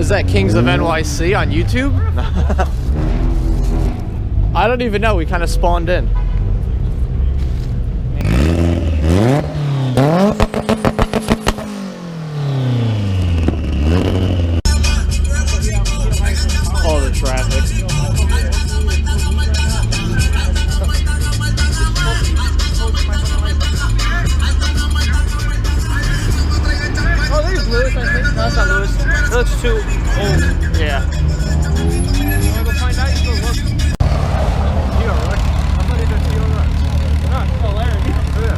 is that Kings of NYC on YouTube? I don't even know. We kind of spawned in. All the traffic. Oh, there's Lewis, I think. No, that's not Lewis. That looks too old. Yeah. You wanna go find out? You go look. You alright? I thought you were alright. Oh, Larry. Yeah.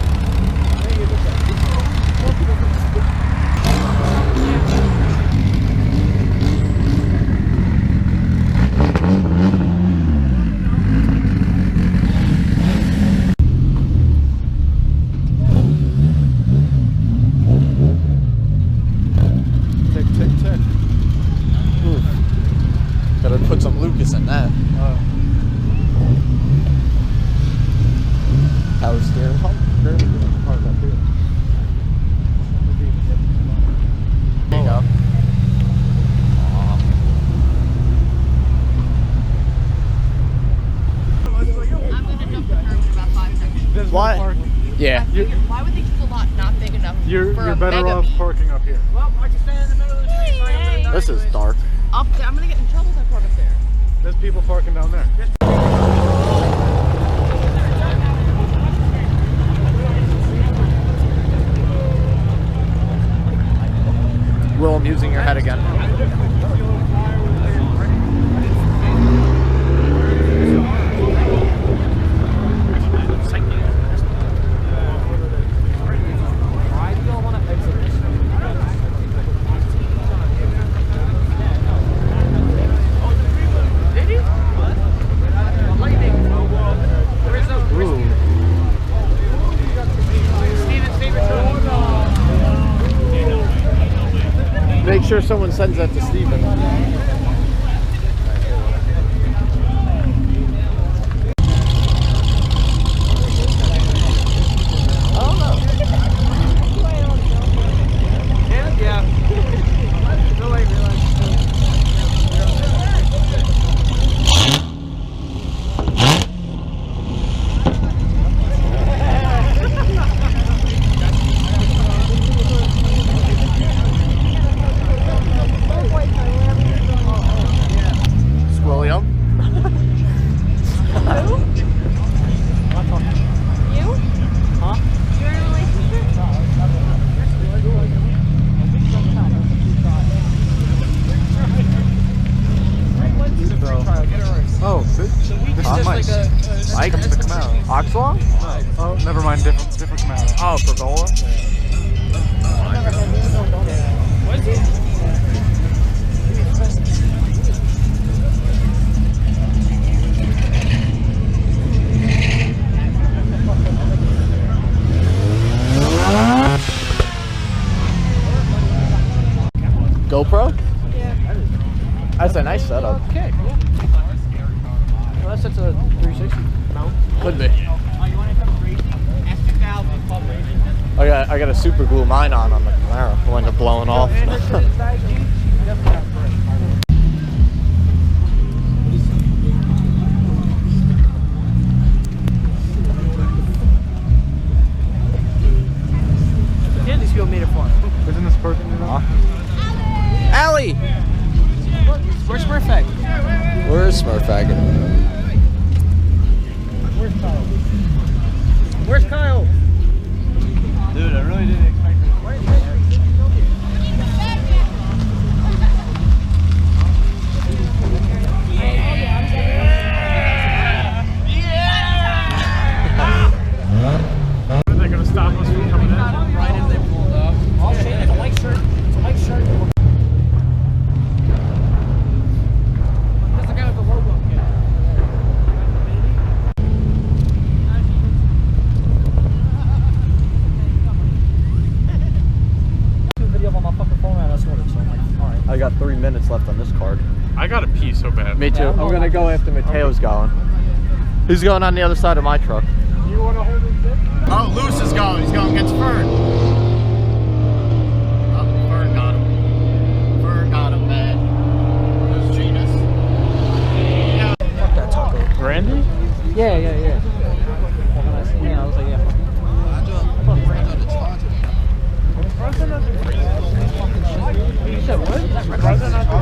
Put some Lucas in that. Power steering pump? There you go. Why? Yeah. Why would they keep the lot not big enough? You're better off parking up here. Well, why'd you stand in the middle of the street? This is dark. Up there, I'm gonna get in trouble if I park up there. There's people parking down there. Will, I'm using your head again. Make sure someone sends that to Steven. Long? No. Oh, never mind. Different Camaro. Oh, Pergola? GoPro? Yeah. That's a nice setup. Okay, cool. Unless it's a 360. No. Could be. I got a super glue mine on the Camaro. Will end up blowing off. Yeah, these people made it fun. Isn't this person? Allie! Where's Smurfag? Where's Smurfag? Where's Kyle? Where's Kyle? Dude, I really didn't expect it. Are they going to stop us from coming in? Right as they pulled up. Oh shit, it's a white shirt. It's a white shirt. That's the guy with the logo kit. I got 3 minutes left on this card. I got to pee so bad. Me too. I'm gonna go after Mateo's going. He's going on the other side of my truck. You want to hold his dick? Oh, Luce is going. He's going against Fern. Oh, Fern got him. Fern got him, man. Yeah. Yeah, I was like, yeah. President of the You said what? President of the